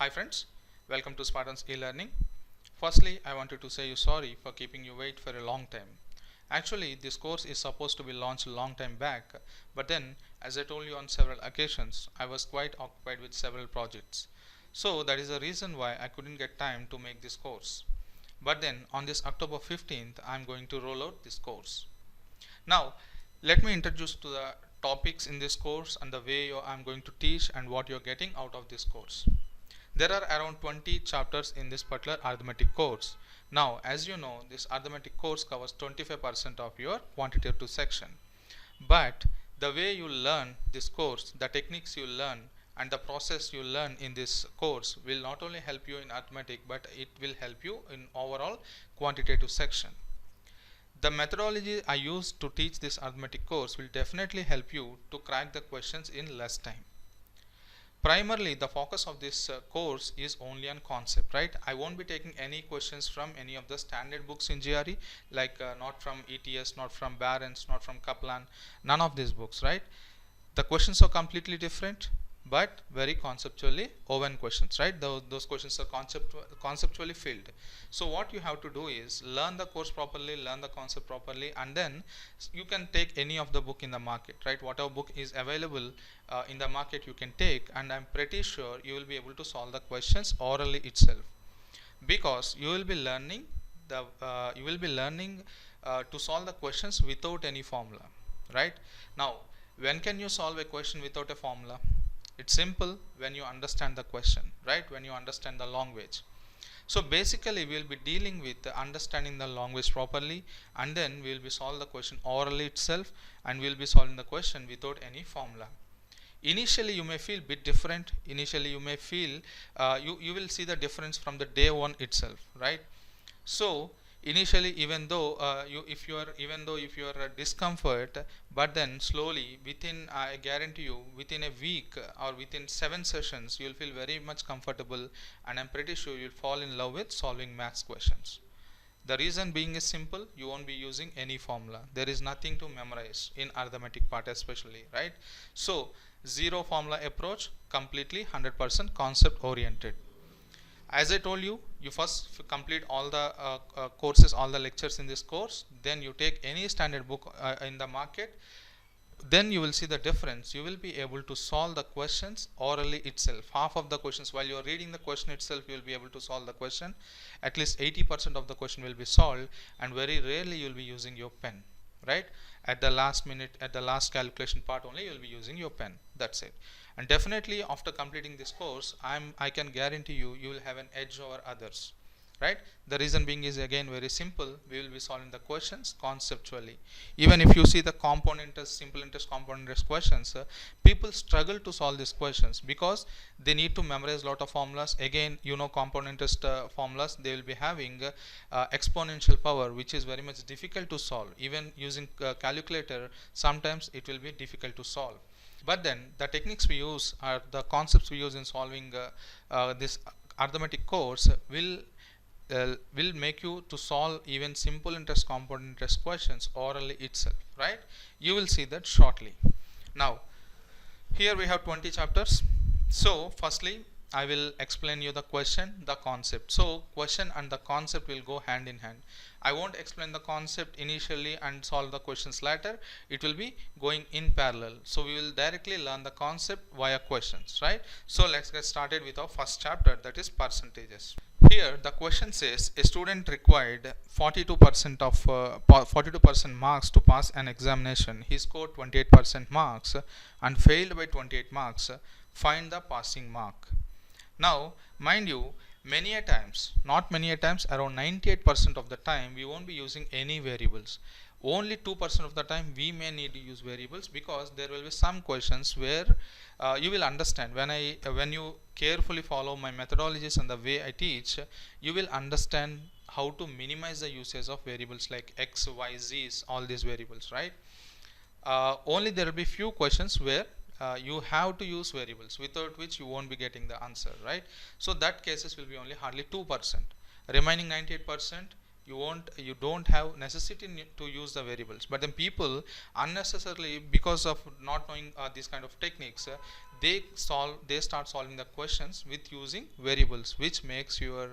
Hi friends, welcome to Spartans e-learning. Firstly, I wanted to say you sorry for keeping you wait for a long time. Actually, this course is supposed to be launched a long time back, but then, as I told you on several occasions, I was quite occupied with several projects. So that is the reason why I couldn't get time to make this course. But then, on this October 15th, I am going to roll out this course. Now, let me introduce to the topics in this course and the way I am going to teach and what you are getting out of this course. There are around 20 chapters in this particular arithmetic course. Now, as you know, this arithmetic course covers 25% of your quantitative section. But the way you learn this course, the techniques you learn and the process you learn in this course will not only help you in arithmetic, but it will help you in overall quantitative section. The methodology I use to teach this arithmetic course will definitely help you to crack the questions in less time. Primarily, the focus of this course is only on concept, right? I won't be taking any questions from any of the standard books in GRE, like not from ETS, not from Barron's, not from Kaplan, none of these books, right? The questions are completely different, but very conceptually woven questions, right? Those questions are conceptually filled. So what you have to do is learn the course properly, learn the concept properly, and then you can take any of the book in the market, right? Whatever book is available in the market you can take, and I'm pretty sure you will be able to solve the questions orally itself, because you will be learning to solve the questions without any formula, right? Now, when can you solve a question without a formula? It's simple when you understand the question, right? When you understand the language. So basically we will be dealing with understanding the language properly, and then we will be solving the question orally itself, and we will be solving the question without any formula. Initially you may feel bit different. Initially you may feel you will see the difference from the day one itself, right? So initially, even though if you are discomfort, but then slowly, within I guarantee you, within a week or within 7 sessions, you will feel very much comfortable, and I'm pretty sure you'll fall in love with solving maths questions. The reason being is simple: you won't be using any formula. There is nothing to memorize in arithmetic part, especially, right? So zero formula approach, completely 100% concept oriented. As I told you, you first complete all the courses, all the lectures in this course, then you take any standard book in the market, then you will see the difference. You will be able to solve the questions orally itself. Half of the questions, while you are reading the question itself, you will be able to solve the question. At least 80% of the question will be solved, and very rarely you will be using your pen, right? At the last minute, at the last calculation part only, you will be using your pen. That's it. And definitely after completing this course, I can guarantee you will have an edge over others, right? The reason being is again very simple. We will be solving the questions conceptually. Even if you see the compound interest, simple interest, compound interest questions, people struggle to solve these questions because they need to memorize a lot of formulas. Again, you know, compound interest formulas, they will be having exponential power, which is very much difficult to solve. Even using calculator, sometimes it will be difficult to solve. But then the techniques we use, or the concepts we use in solving this arithmetic course will make you to solve even simple interest, compound interest questions orally itself, right? You will see that shortly. Now, here we have 20 chapters. So firstly, I will explain you the question, the concept. So question and the concept will go hand in hand. I won't explain the concept initially and solve the questions later. It will be going in parallel. So we will directly learn the concept via questions, right? So let's get started with our first chapter, that is percentages. Here the question says a student required 42% of 42% marks to pass an examination. He scored 28% marks and failed by 28 marks. Find the passing mark. Now, mind you, many a times, not many a times, around 98% of the time we won't be using any variables. Only 2% of the time we may need to use variables, because there will be some questions where you will understand when you carefully follow my methodologies and the way I teach, you will understand how to minimize the usage of variables like x, y, z's, all these variables, right? Only there will be few questions where you have to use variables, without which you won't be getting the answer, right? So that cases will be only hardly 2%. Remaining 98%, you don't have necessity to use the variables. But then people unnecessarily, because of not knowing these kind of techniques, they start solving the questions with using variables, which makes your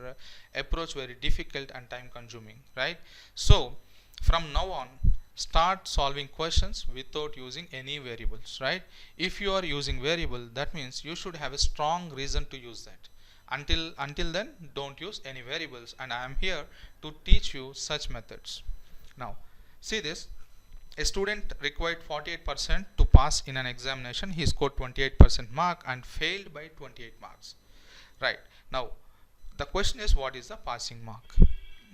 approach very difficult and time consuming, right? So from now on, start solving questions without using any variables, right? If you are using variable, that means you should have a strong reason to use that. Until then, don't use any variables, and I am here to teach you such methods. Now see this: a student required 48% to pass in an examination. He scored 28% mark and failed by 28 marks, right? Now the question is, what is the passing mark?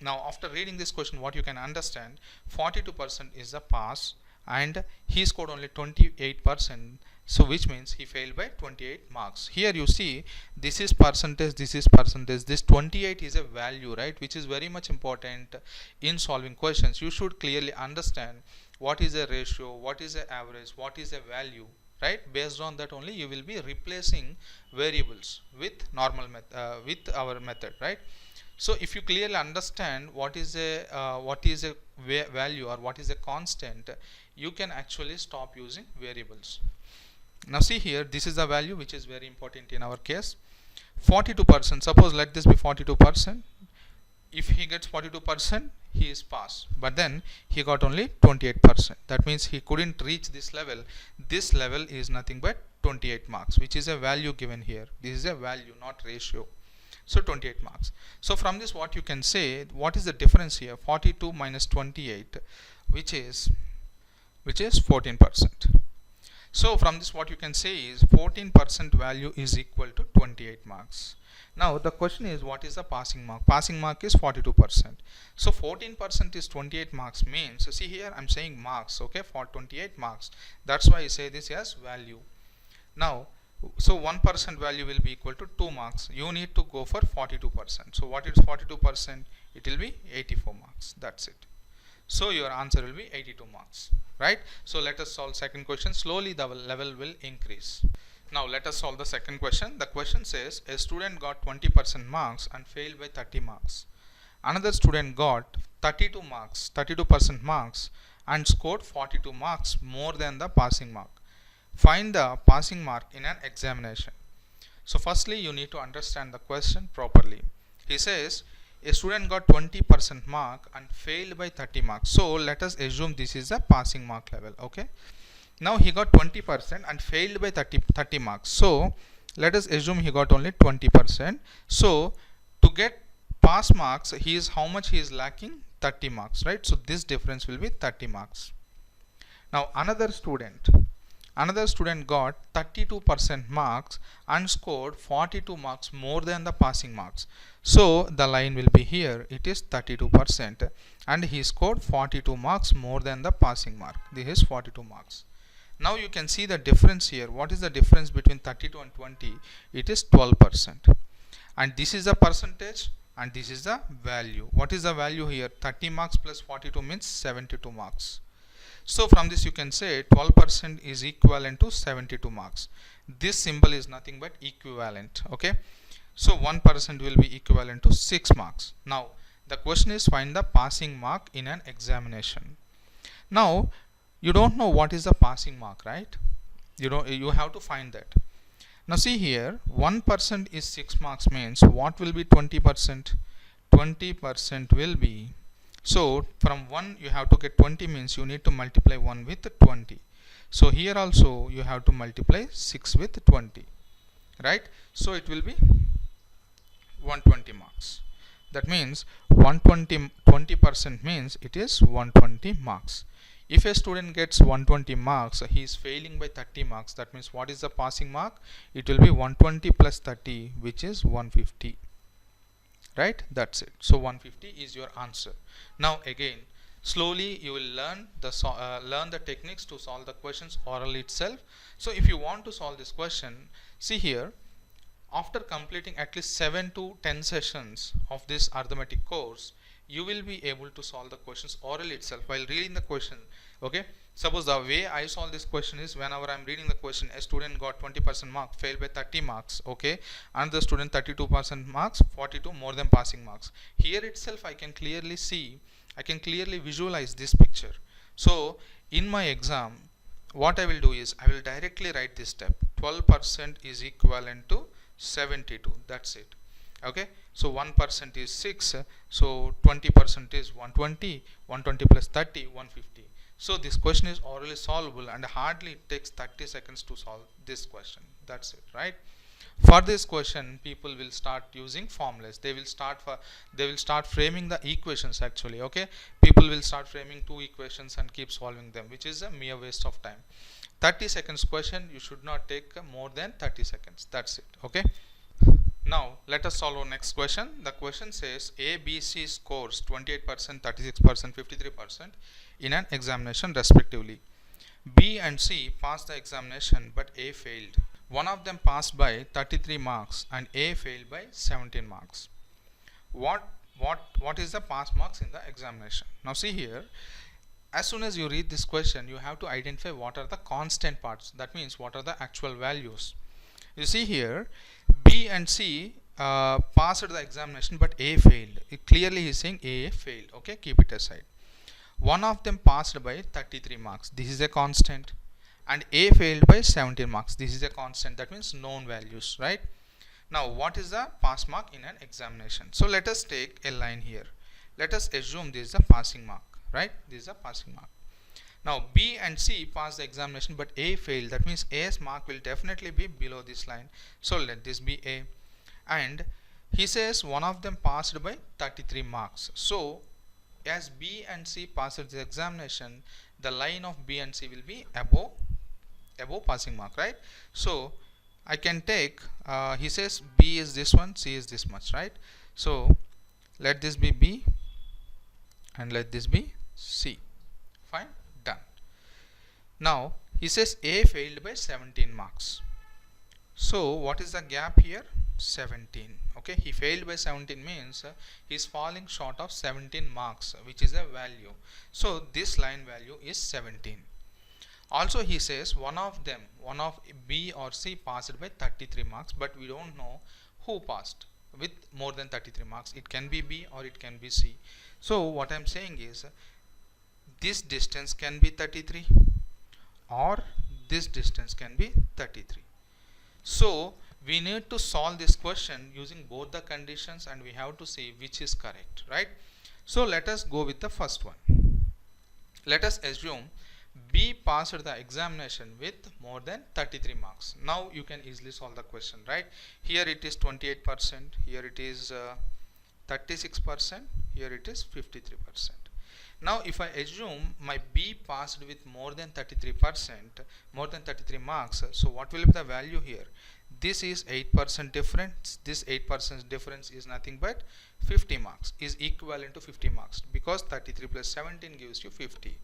Now after reading this question, what you can understand, 42% is the pass and he scored only 28%, so which means he failed by 28 marks. Here you see, this is percentage, this is percentage, this 28 is a value, right, which is very much important in solving questions. You should clearly understand what is a ratio, what is a average, what is a value, right? Based on that only you will be replacing variables with with our method, right? So if you clearly understand what is a value or what is a constant, you can actually stop using variables. Now see here, this is the value which is very important in our case. 42%, suppose let this be 42%. If he gets 42%, he is passed, but then he got only 28%. That means he couldn't reach this level. This level is nothing but 28 marks, which is a value given here. This is a value, not ratio. So 28 marks. So from this, what you can say, what is the difference here? 42 minus 28, which is 14%. So from this, what you can say is 14% value is equal to 28 marks. Now the question is, what is the passing mark? Passing mark is 42%. So 14% is 28 marks means, so see here I'm saying marks, okay, for 28 marks. That's why I say this as value. Now, so 1% value will be equal to 2 marks. You need to go for 42%. So what is 42%? It will be 84 marks. That's it. So your answer will be 82 marks, right? So let us solve second question. Slowly the level will increase. Now let us solve the second question. The question says, a student got 20% marks and failed by 30 marks. Another student got 32 marks, 32% marks and scored 42 marks more than the passing mark. Find the passing mark in an examination. So firstly, you need to understand the question properly. He says a student got 20% mark and failed by 30 marks. So let us assume this is the passing mark level, okay? Now he got 20% and failed by 30 marks. So let us assume he got only 20%. So to get pass marks, how much he is lacking? 30 marks, right? So this difference will be 30 marks. Now another student got 32% marks and scored 42 marks more than the passing marks. So the line will be here. It is 32% and he scored 42 marks more than the passing mark. This is 42 marks. Now you can see the difference here. What is the difference between 32 and 20? It is 12%. And this is the percentage and this is the value. What is the value here? 30 marks plus 42 means 72 marks. So from this you can say 12% is equivalent to 72 marks. This symbol is nothing but equivalent, okay? So 1% will be equivalent to 6 marks. Now the question is, find the passing mark in an examination. Now you don't know what is the passing mark, right? You have to find that. Now see here, 1% is 6 marks means what will be 20%? 20% will be, so from 1 you have to get 20 means you need to multiply 1 with 20. So here also you have to multiply 6 with 20, right? So it will be 120 marks. That means 20% means it is 120 marks. If a student gets 120 marks, he is failing by 30 marks. That means what is the passing mark? It will be 120 plus 30, which is 150. Right? That's it. So 150 is your answer. Now again, slowly you will learn the techniques to solve the questions orally itself. So if you want to solve this question, see here, after completing at least 7 to 10 sessions of this arithmetic course, you will be able to solve the questions orally itself while reading the question. Okay, suppose the way I solve this question is, whenever I'm reading the question, a student got 20% mark, failed by 30 marks. Okay, and the student 32% marks, 42 more than passing marks. Here itself I can clearly see, I can clearly visualize this picture. So in my exam, what I will do is I will directly write this step. 12% is equivalent to 72. That's it. Okay, so 1% is 6, so 20% is 120, 120 plus 30, 150. So this question is orally solvable, and hardly it takes 30 seconds to solve this question. That's it, right? For this question, people will start using formulas. They will start framing the equations actually. Okay, people will start framing two equations and keep solving them, which is a mere waste of time. 30 seconds question, you should not take more than 30 seconds. That's it. Okay, now let us solve our next question. The question says A, B, C scores 28%, 36%, 53% in an examination respectively. B and C passed the examination, but A failed. One of them passed by 33 marks and A failed by 17 marks. What is the pass marks in the examination? Now see here, as soon as you read this question, you have to identify what are the constant parts. That means what are the actual values. You see here, B and C passed the examination, but A failed. Clearly he is saying A failed. Okay, keep it aside. One of them passed by 33 marks. This is a constant. And A failed by 17 marks. This is a constant. That means known values, right? Now what is the pass mark in an examination? So let us take a line here. Let us assume this is a passing mark, right? This is a passing mark. Now B and C passed the examination, but A failed. That means A's mark will definitely be below this line. So let this be A. And he says one of them passed by 33 marks. So as B and C passed the examination, the line of B and C will be above passing mark, right? So I can take, he says B is this one, C is this much, right? So let this be B and let this be C. Fine, done. Now he says A failed by 17 marks. So what is the gap here? 17. Okay, he failed by 17 means he is falling short of 17 marks, which is a value. So this line value is 17. Also he says one of B or C passed by 33 marks, but we don't know who passed with more than 33 marks. It can be B or it can be C. So what I am saying is this distance can be 33 or this distance can be 33. So we need to solve this question using both the conditions, and we have to see which is correct, right? So let us go with the first one. Let us assume B passed the examination with more than 33 marks. Now you can easily solve the question, right? Here it is 28%, here it is 36%, here it is 53%. Now if I assume my B passed with more than 33%, more than 33 marks, so what will be the value here? This is 8% difference. This 8% difference is nothing but 50 marks, is equivalent to 50 marks, because 33 plus 17 gives you 50.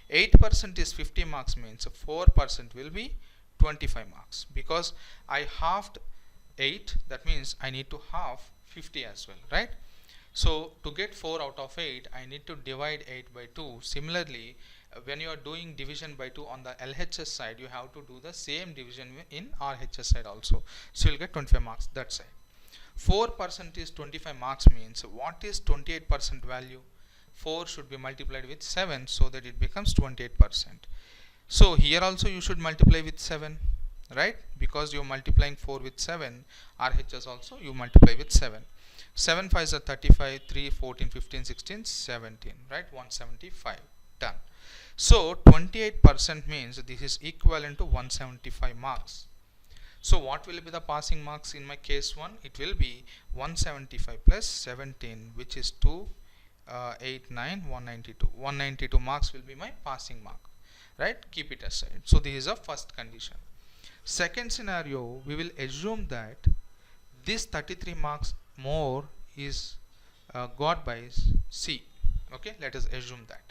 8% is 50 marks means 4% will be 25 marks, because I halved 8, that means I need to halve 50 as well, right? So to get 4 out of 8, I need to divide 8 by 2. Similarly, when you are doing division by 2 on the LHS side, you have to do the same division in RHS side also. So you will get 25 marks that side. 4% is 25 marks means what is 28% value? 4 should be multiplied with 7 so that it becomes 28%. So here also you should multiply with 7, right? Because you are multiplying 4 with 7, RHS also you multiply with 7. 7 5s are 35, 3, 14, 15, 16, 17, right? 175, done. So 28% means this is equivalent to 175 marks. So what will be the passing marks in my case 1? It will be 175 plus 17, which is 2, 8, 9, 192. 192 marks will be my passing mark, right? Keep it aside. So this is a first condition. Second scenario, we will assume that this 33 marks more is got by C. Okay, let us assume that.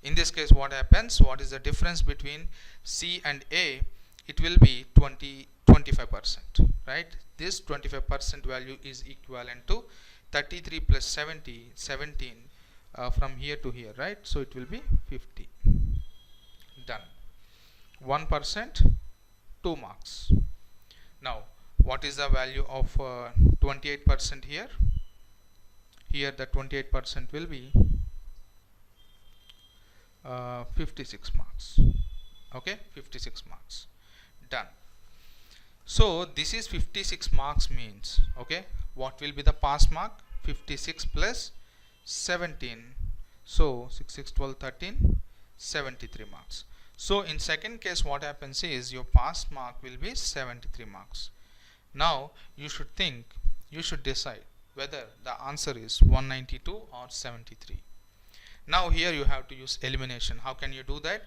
In this case, what happens? What is the difference between C and A? It will be 25%, right? This 25% value is equivalent to 33 plus 17, from here to here, right? So it will be 50. Done. 1%, 2 marks. Now what is the value of 28% here? Here the 28% will be 56 marks. Okay, 56 marks. Done. So this is 56 marks means, okay, what will be the pass mark? 56 plus 17. So 6, 6, 12, 13, 73 marks. So in second case what happens is your pass mark will be 73 marks. Now you should think, you should decide whether the answer is 192 or 73. Now here you have to use elimination. How can you do that?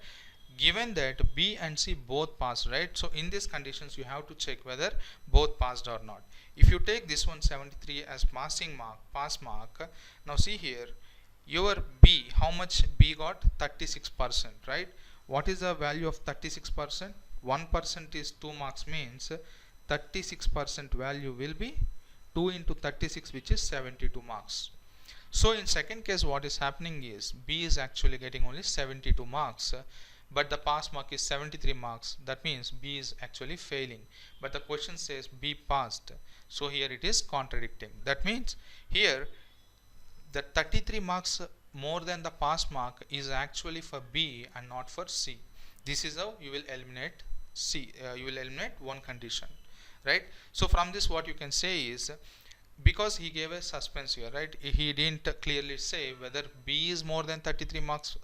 Given that B and C both passed, right? So in these conditions you have to check whether both passed or not. If you take this one 73 as passing mark, pass mark, now see here your B, how much B got? 36%, right? What is the value of 36%? 1% is 2 marks means 36% value will be 2 into 36, which is 72 marks. So in second case what is happening is B is actually getting only 72 marks, but the pass mark is 73 marks. That means B is actually failing, but the question says B passed. So here it is contradicting. That means here the 33 marks more than the pass mark is actually for B and not for C. This is how you will eliminate C. You will eliminate one condition, right? So from this what you can say is, because he gave a suspense here, right? He didn't clearly say whether B is more than 33 marks,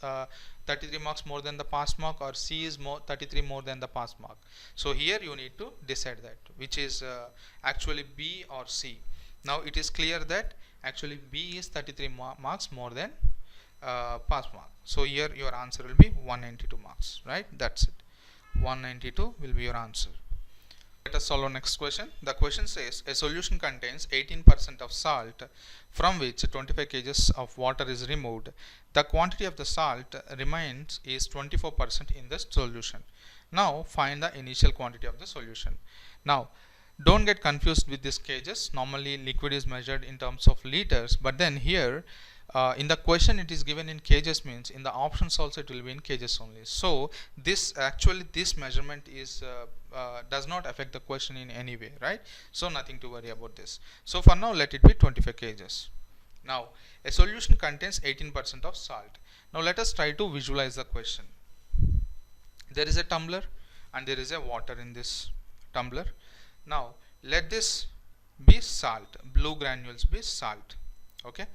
33 marks more than the pass mark, or C is 33 more than the pass mark. So here you need to decide that which is actually B or C. Now it is clear that actually B is 33 marks more than pass mark. So here your answer will be 192 marks, right? That's it. 192 will be your answer. Let us solve our next question. The question says a solution contains 18% of salt from which 25 kg of water is removed. The quantity of the salt remains is 24% in the solution. Now find the initial quantity of the solution. Now don't get confused with these kgs. Normally liquid is measured in terms of liters, but then here in the question it is given in kgs, means in the options also it will be in kgs only. So this actually this measurement is does not affect the question in any way, right? So nothing to worry about this. So for now let it be 25 kgs. Now a solution contains 18% of salt. Now let us try to visualize the question. There is a tumbler and there is a water in this tumbler. Now let this be salt, blue granules be salt. Okay,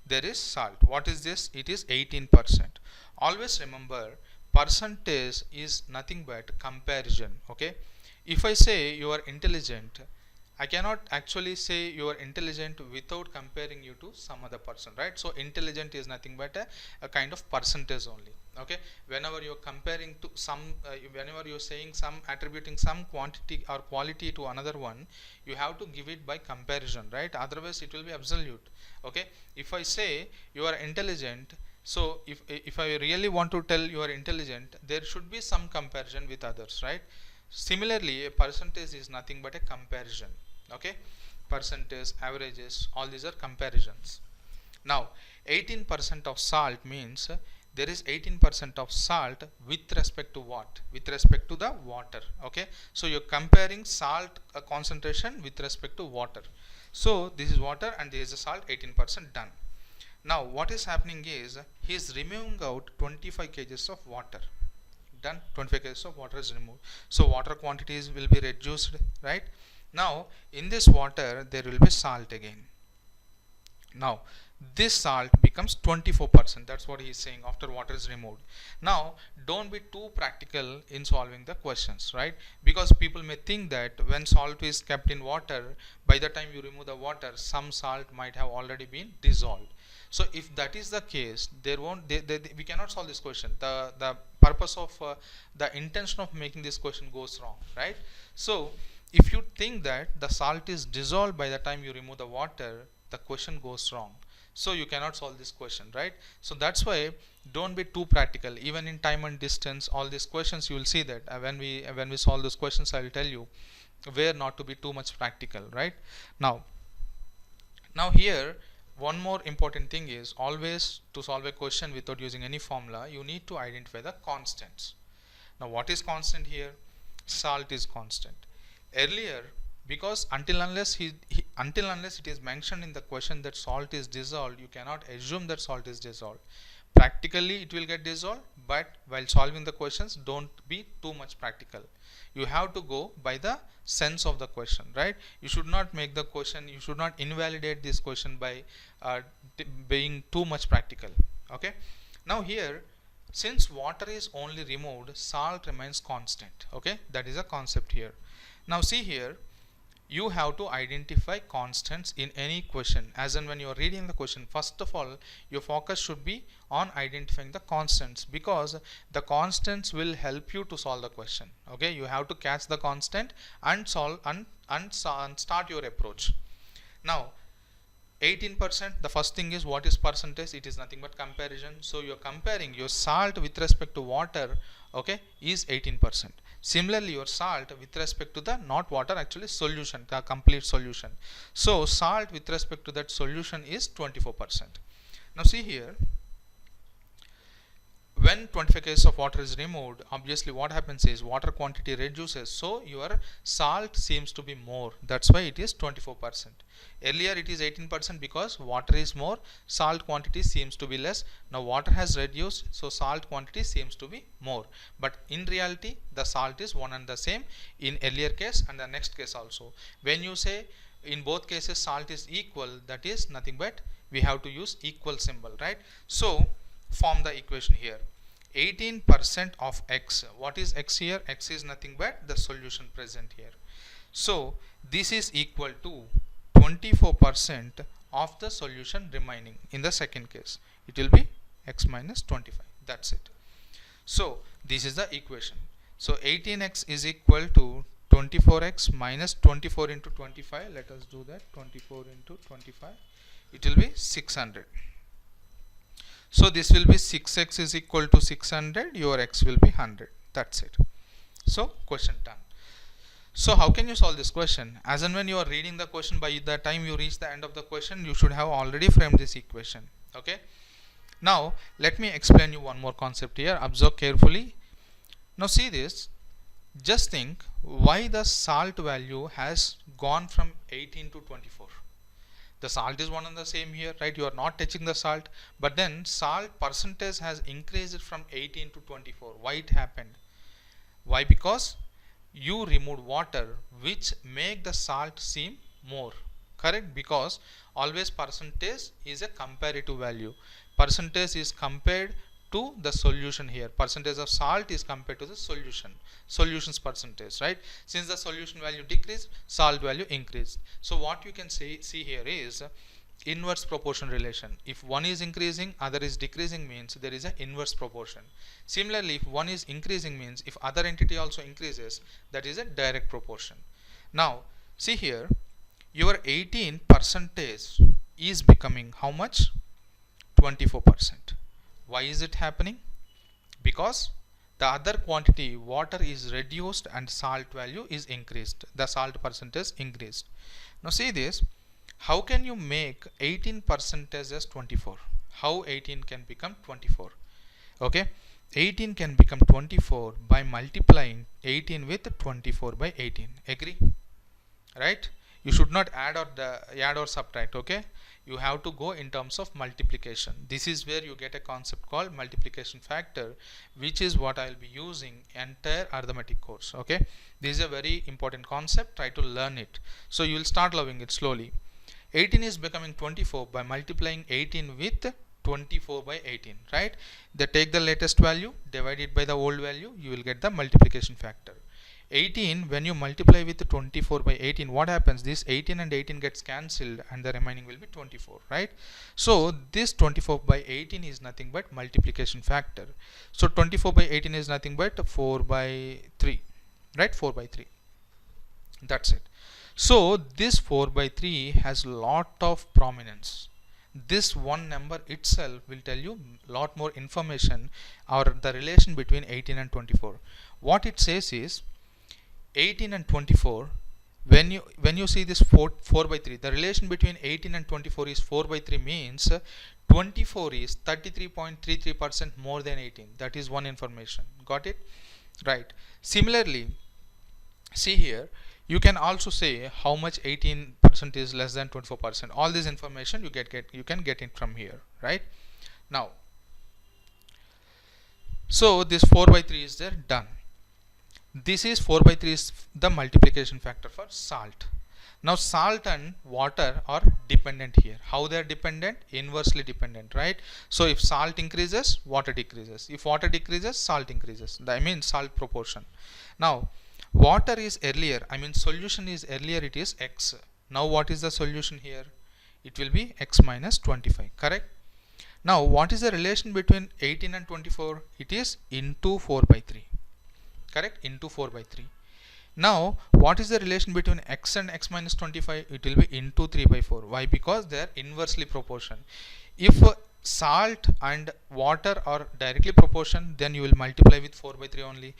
there is salt. What is this? It is 18%. Always remember, percentage is nothing but comparison. Okay, if I say you are intelligent, I cannot actually say you are intelligent without comparing you to some other person, right? So intelligent is nothing but a kind of percentage only. Okay, whenever you are comparing to some whenever you are saying some, attributing some quantity or quality to another one, you have to give it by comparison, right? Otherwise it will be absolute. Okay, if I say you are intelligent, so if I really want to tell you are intelligent, there should be some comparison with others, right? Similarly a percentage is nothing but a comparison. Okay, percentage, averages, all these are comparisons. Now 18% of salt means there is 18% of salt with respect to what? With respect to the water. Okay, so you're comparing salt concentration with respect to water. So this is water and this is the salt, 18%. Done. Now what is happening is he is removing out 25 kgs of water. Done. 25 kgs of water is removed. So water quantities will be reduced, right? Now in this water there will be salt again. Now this salt becomes 24%. That's what he is saying after water is removed. Now don't be too practical in solving the questions, right? Because people may think that when salt is kept in water, by the time you remove the water, some salt might have already been dissolved. So if that is the case, there won't we cannot solve this question. The purpose of the intention of making this question goes wrong, right? So if you think that the salt is dissolved by the time you remove the water, the question goes wrong. So you cannot solve this question, right? So that's why don't be too practical. Even in time and distance, all these questions you will see that when we solve those questions, I will tell you where not to be too much practical, right? Now here one more important thing is, always to solve a question without using any formula, you need to identify the constants. Now what is constant here? Salt is constant. Earlier, because until unless it is mentioned in the question that salt is dissolved, you cannot assume that salt is dissolved. Practically it will get dissolved, but while solving the questions, don't be too much practical. You have to go by the sense of the question, right? You should not make the question, you should not invalidate this question by being too much practical. Okay, now here, since water is only removed, salt remains constant. Okay, that is a concept here. Now see here, you have to identify constants in any question. As and when you are reading the question, first of all, your focus should be on identifying the constants, because the constants will help you to solve the question. Okay, you have to catch the constant and solve and start your approach. Now 18%, the first thing is, what is percentage? It is nothing but comparison. So you are comparing your salt with respect to water, okay, is 18%. Similarly, your salt with respect to the, not water, actually solution, the complete solution. So salt with respect to that solution is 24%. Now see here, when 25 kg of water is removed, obviously what happens is water quantity reduces, so your salt seems to be more. That's why it is 24%. Earlier it is 18% because water is more, salt quantity seems to be less. Now water has reduced, so salt quantity seems to be more. But in reality, the salt is one and the same in earlier case and the next case also. When you say in both cases salt is equal, that is nothing but we have to use equal symbol, right? So form the equation here. 18% of x. What is x here? X is nothing but the solution present here. So this is equal to 24% of the solution remaining. In the second case, it will be x minus 25. That's it. So this is the equation. So 18x is equal to 24x minus 24 into 25. Let us do that. 24 into 25. It will be 600. So this will be 6x is equal to 600, your x will be 100. That's it. So question done. So how can you solve this question? As and when you are reading the question, by the time you reach the end of the question, you should have already framed this equation. Okay. Now let me explain you one more concept here. Observe carefully. Now see this. Just think why the salt value has gone from 18 to 24. The salt is one and the same here, right? You are not touching the salt, but then salt percentage has increased from 18 to 24. Why it happened? Why? Because you removed water, which make the salt seem more. Correct? Because always percentage is a comparative value. Percentage is compared to the solution here. Percentage of salt is compared to the solution's percentage, right? Since the solution value decreased, salt value increased. So what you can see here is inverse proportion relation. If one is increasing, other is decreasing, means there is an inverse proportion. Similarly, if one is increasing, means if other entity also increases, that is a direct proportion. Now see here, your 18 percentage is becoming how much? 24%. Why is it happening? Because the other quantity, water, is reduced and salt value is increased. The salt percentage increased. Now see this. How can you make 18% as 24? How 18 can become 24? Okay. 18 can become 24 by multiplying 18 with 24 by 18. Agree? Right? You should not add or subtract. Okay. You have to go in terms of multiplication. This is where you get a concept called multiplication factor, which is what I will be using entire arithmetic course. Okay, this is a very important concept. Try to learn it, so you will start loving it slowly. 18 is becoming 24 by multiplying 18 with 24 by 18, right? They take the latest value, divide it by the old value, you will get the multiplication factor. 18, when you multiply with 24 by 18, what happens? This 18 and 18 gets cancelled and the remaining will be 24, right? So this 24 by 18 is nothing but multiplication factor. So 24 by 18 is nothing but 4 by 3, right? 4 by 3. That's it. So this 4 by 3 has lot of prominence. This one number itself will tell you lot more information or the relation between 18 and 24. What it says is 18 and 24, when you see this 4 by 3, the relation between 18 and 24 is 4 by 3, means 24 is 33.33% more than 18. That is one information. Got it? Right. Similarly, see here, you can also say how much 18% is less than 24%. All this information you can get it from here, right? Now, so this 4 by 3 is there, done. This is 4 by 3 is the multiplication factor for salt. Now salt and water are dependent here. How they are dependent? Inversely dependent, right? So if salt increases, water decreases. If water decreases, salt increases. I mean salt proportion. Now water is earlier, I mean solution is earlier, it is x. Now what is the solution here? It will be x minus 25, correct? Now what is the relation between 18 and 24? It is into 4 by 3, correct? Into 4 by 3. Now what is the relation between x and x minus 25? It will be into 3 by 4. Why? Because they are inversely proportion. If salt and water are directly proportion, then you will multiply with 4 by 3 only.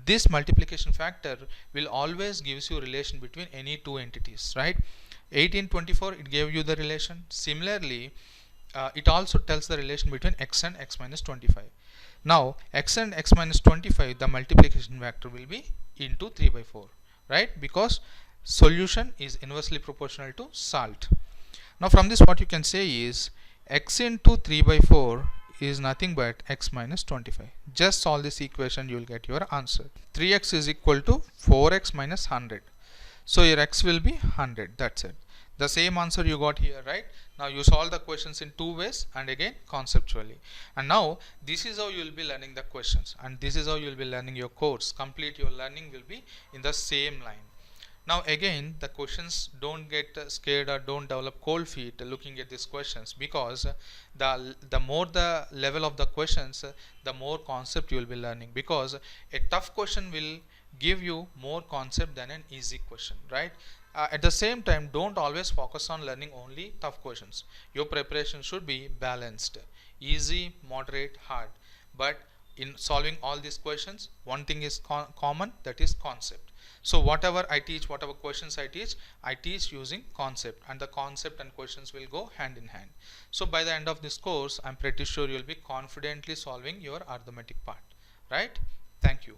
This multiplication factor will always gives you relation between any two entities, right? 18, 24, it gave you the relation. Similarly, it also tells the relation between x and x minus 25. Now x and x minus 25, the multiplication factor will be into 3 by 4, right? Because solution is inversely proportional to salt. Now from this what you can say is x into 3 by 4 is nothing but x minus 25. Just solve this equation, you will get your answer. 3x is equal to 4x minus 100. So your x will be 100. That's it. The same answer you got here, right? Now you solve the questions in two ways and again conceptually. And now this is how you will be learning the questions, and this is how you will be learning your course. Complete your learning will be in the same line. Now again, the questions, don't get scared or don't develop cold feet looking at these questions, because the more the level of the questions, the more concept you will be learning, because a tough question will give you more concept than an easy question, right? At the same time, don't always focus on learning only tough questions. Your preparation should be balanced, easy, moderate, hard. But in solving all these questions, one thing is common, that is concept. So whatever I teach, whatever questions I teach using concept, and the concept and questions will go hand in hand. So by the end of this course, I'm pretty sure you'll be confidently solving your arithmetic part, right? Thank you.